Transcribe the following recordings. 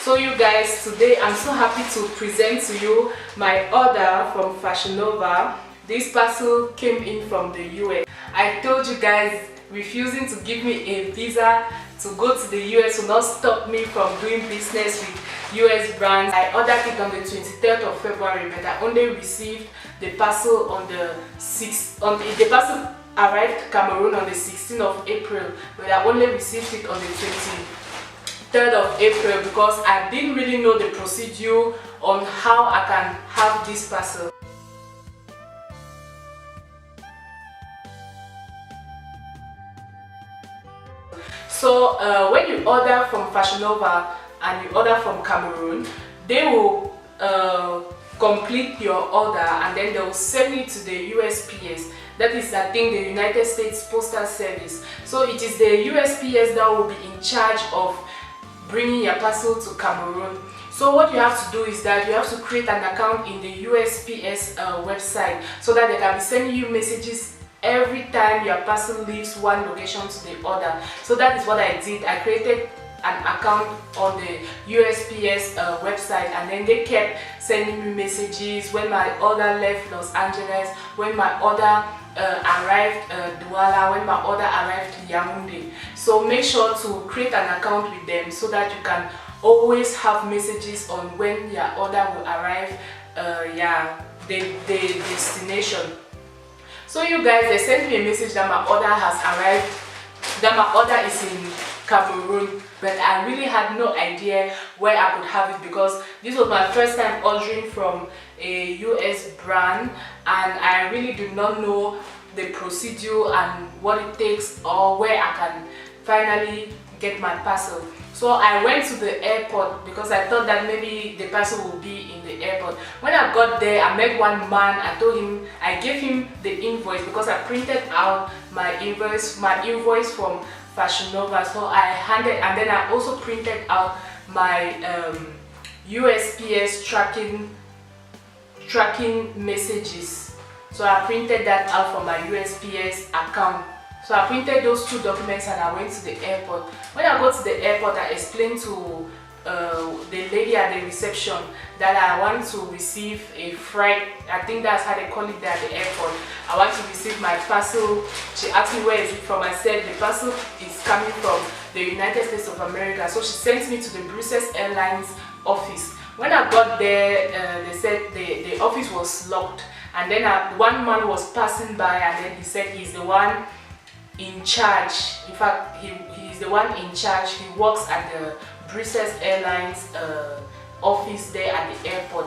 So you guys, today I'm so happy to present to you my order from Fashion Nova. This parcel came in from the US. I told you guys, refusing to give me a visa to go to the US will not stop me from doing business with US brands. I ordered it on the 23rd of February, but I only received the parcel on the 6th. The parcel arrived Cameroon on the 16th of April, but I only received it on the 23rd of April because I didn't really know the procedure on how I can have this parcel. So when you order from Fashion Nova and you order from Cameroon, they will complete your order and then they will send it to the USPS. That is, I think, the United States Postal Service. So it is the USPS that will be in charge of bringing your parcel to Cameroon. So what you have to do is that you have to create an account in the USPS website so that they can be sending you messages every time your parcel leaves one location to the other. So that is what I did. I created an account on the USPS website, and then they kept sending me messages when my order left Los Angeles, when my order arrived Douala, when my order arrived Yaoundé. So make sure to create an account with them so that you can always have messages on when your order will arrive, the destination. So you guys, they sent me a message that my order has arrived, that my order is in Cameroon, but I really had no idea where I could have it because this was my first time ordering from a US brand, and I really did not know the procedure and what it takes or where I can finally get my parcel. So I went to the airport because I thought that maybe the parcel would be in the airport. When I got there, I met one man. I gave him the invoice because I printed out my invoice from Fashion Nova. So I handed, and then I also printed out my USPS tracking messages. So I printed that out from my USPS account. So I printed those two documents and I went to the airport. When I got to the airport, I explained to the lady at the reception that I want to receive a freight. I think that's how they call it there at the airport. I want to receive my parcel. She asked me where is it from. I said the parcel is coming from the United States of America. So she sent me to the Brussels Airlines office. When I got there, they said the office was locked. And then one man was passing by and then he said he's the one in charge. In fact, he's the one in charge. He works at the Brussels Airlines office there at the airport,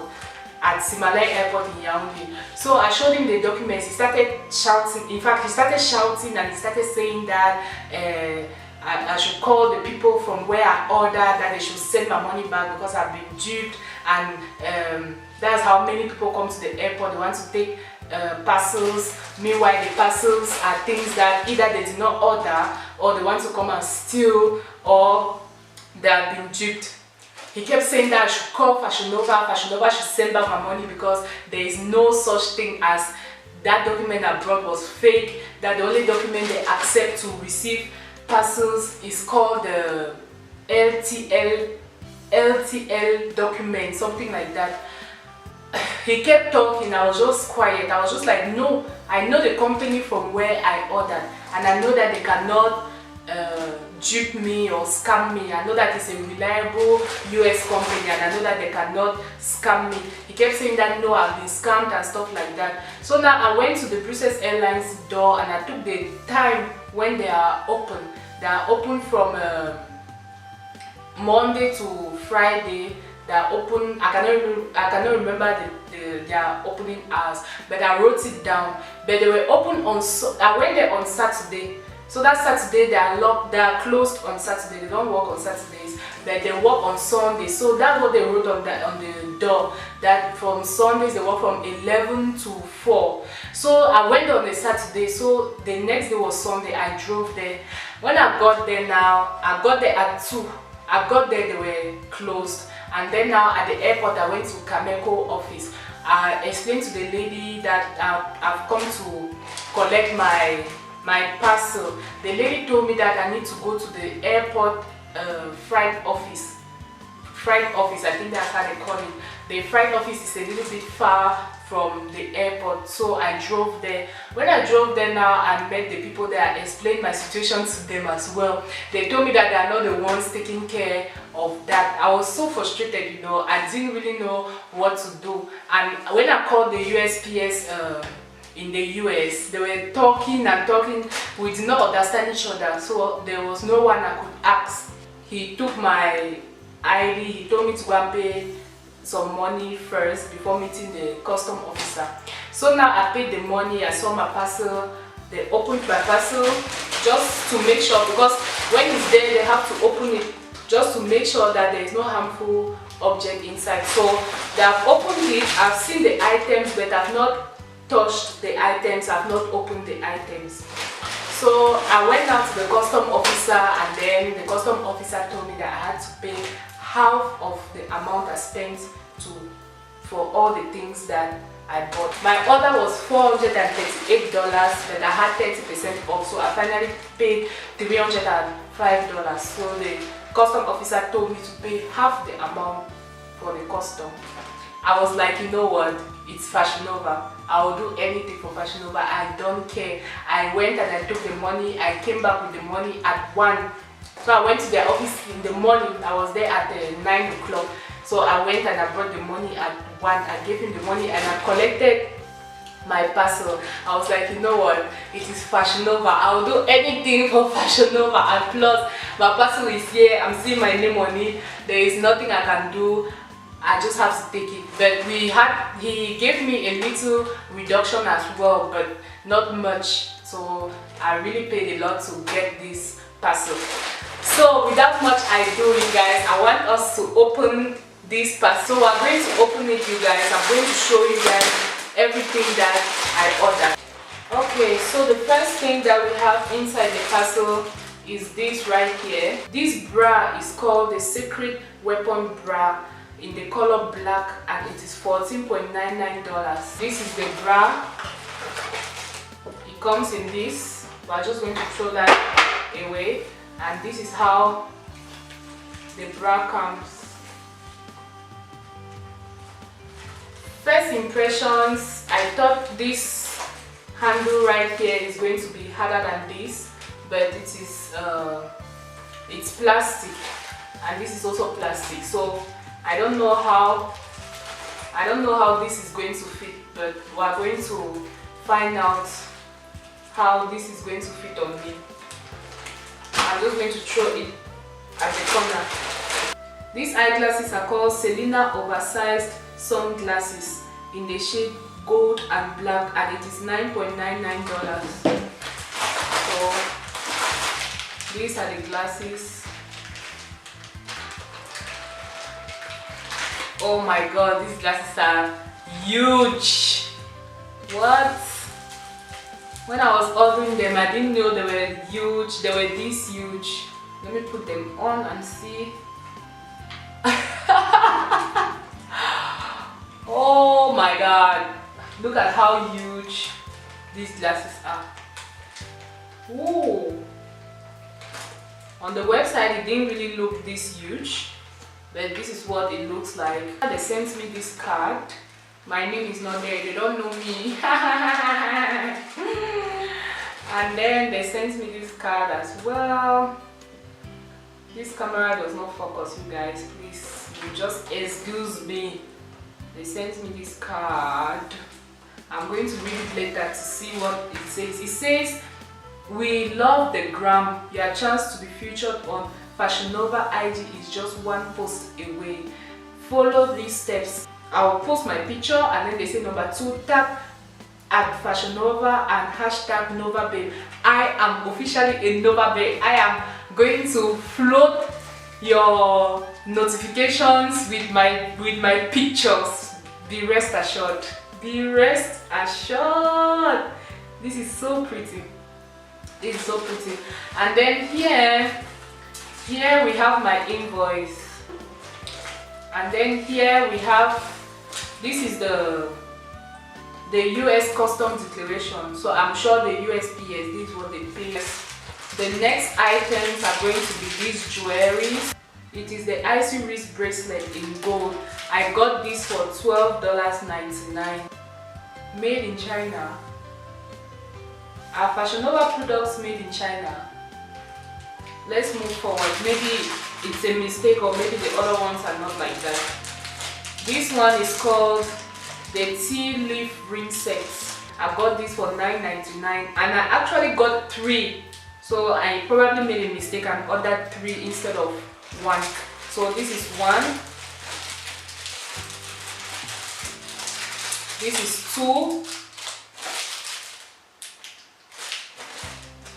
at Simalé Airport in Yaoundé. So I showed him the documents. He started shouting. In fact, he started shouting and he started saying that I should call the people from where I ordered, that they should send my money back because I've been duped. And that's how many people come to the airport. They want to take parcels. Meanwhile, the parcels are things that either they did not order or they want to come and steal, or they have been duped. He kept saying that I should call Fashion Nova. Fashion Nova should send back my money because there is no such thing as that document I brought was fake. That the only document they accept to receive parcels is called the LTL document, something like that. He kept talking. I was just quiet. I was just like, no, I know the company from where I ordered, and I know that they cannot dupe me or scam me. I know that it's a reliable US company, and I know that they cannot scam me. He kept saying that no, I've been scammed and stuff like that. So now I went to the Brussels Airlines door and I took the time when they are open. They are open from Monday to Friday. They are open. I cannot remember their opening hours, but I wrote it down. But they were open on. I went there on Saturday. So that Saturday they are locked. They are closed on Saturday. They don't work on Saturdays, but they work on Sunday. So that's what they wrote on the door. That from Sundays they work from 11 to 4. So I went on a Saturday. So the next day was Sunday. I drove there. When I got there I got there at 2. I got there, they were closed. And then now at the airport, I went to KIKUU office. I explained to the lady that I've come to collect my parcel. The lady told me that I need to go to the airport freight office freight office, I think that's how they call it. The freight office is a little bit far from the airport, so I drove there. When I drove there now and met the people there, I explained my situation to them as well. They told me that they are not the ones taking care of that. I was so frustrated, you know. I didn't really know what to do. And when I called the USPS in the US, they were talking and talking. We did not understand each other, so there was no one I could ask. He took my ID, he told me to go and pay some money first before meeting the custom officer. So now I paid the money, I saw my parcel, they opened my parcel just to make sure, because when it's there they have to open it just to make sure that there is no harmful object inside. So they have opened it, I've seen the items, but I've not touched the items, I've not opened the items. So I went out to the custom officer, and then the custom officer told me that I had to pay half of the amount I spent for all the things that I bought. My order was $438, but I had 30% off, so I finally paid $305. So the custom officer told me to pay half the amount for the custom. I was like, you know what, it's Fashion Nova. I will do anything for Fashion Nova. I don't care. I went and I took the money. I came back with the money at 1. So I went to their office in the morning. I was there at 9 o'clock. So I went and I brought the money at 1. I gave him the money and I collected my parcel. I was like, you know what, it is Fashion Nova. I will do anything for Fashion Nova. And plus, my parcel is here. I'm seeing my name on it. There is nothing I can do. I just have to take it. But he gave me a little reduction as well, but not much. So I really paid a lot to get this parcel. So without much ado, you guys, I want us to open this parcel. So we're going to open it, you guys. I'm going to show you guys everything that I ordered. Okay, so the first thing that we have inside the parcel is this right here. This bra is called the Secret Weapon Bra in the color black, and it is $14.99. This is the bra. It comes in this. We're just going to throw that away, and this is how the bra comes. First impressions, I thought this handle right here is going to be harder than this, but it is it's plastic, and this is also plastic. So I don't know how this is going to fit, but we are going to find out how this is going to fit on me. I'm just going to throw it at the corner. These eyeglasses are called Selena Oversized Sunglasses in the shade gold and black, and it is $9.99. So these are the glasses. Oh my god, these glasses are huge. What? When I was ordering them, I didn't know they were huge. They were this huge. Let me put them on and see. Oh my god, look at how huge these glasses are. Ooh. On the website it didn't really look this huge, but this is what it looks like. They sent me this card. My name is not there, they don't know me. And then they sent me this card as well. This camera does not focus, you guys, please, you just excuse me. They sent me this card. I'm going to read it later to see what it says. It says, "We love the gram. Your chance to be featured on Fashion Nova IG is just one post away. Follow these steps." I'll post my picture, and then they say number 2, tap at Fashion Nova and hashtag novababe. I am officially a novababe. I am going to float your notifications with my pictures. Be rest assured. Be rest assured. This is so pretty. This is so pretty. And then here we have my invoice. And then here we have, this is the US Customs Declaration. So I'm sure the USPS, this is what they pay. The next items are going to be these jewelry. It is the icy wrist bracelet in gold. I got this for $12.99. Made in China. Our Fashion Nova products made in China. Let's move forward. Maybe it's a mistake, or maybe the other ones are not like that. This one is called the tea leaf ring set. I got this for $9.99 and I actually got 3. So I probably made a mistake and ordered 3 instead of 1. So this is 1. This is 2.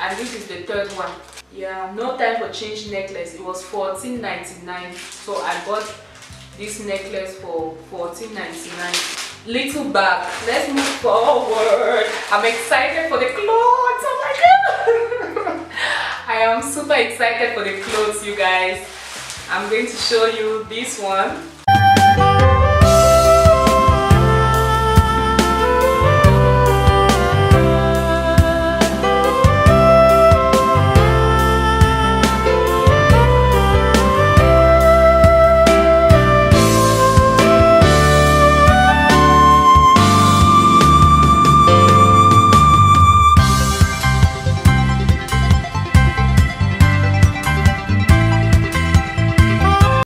And this is the 3rd one. Yeah, no time for change necklace. It was $14.99. So I bought this necklace for $14.99. Little bag. Let's move forward. I'm excited for the clothes. Oh my god. I am super excited for the clothes, you guys. I'm going to show you this one.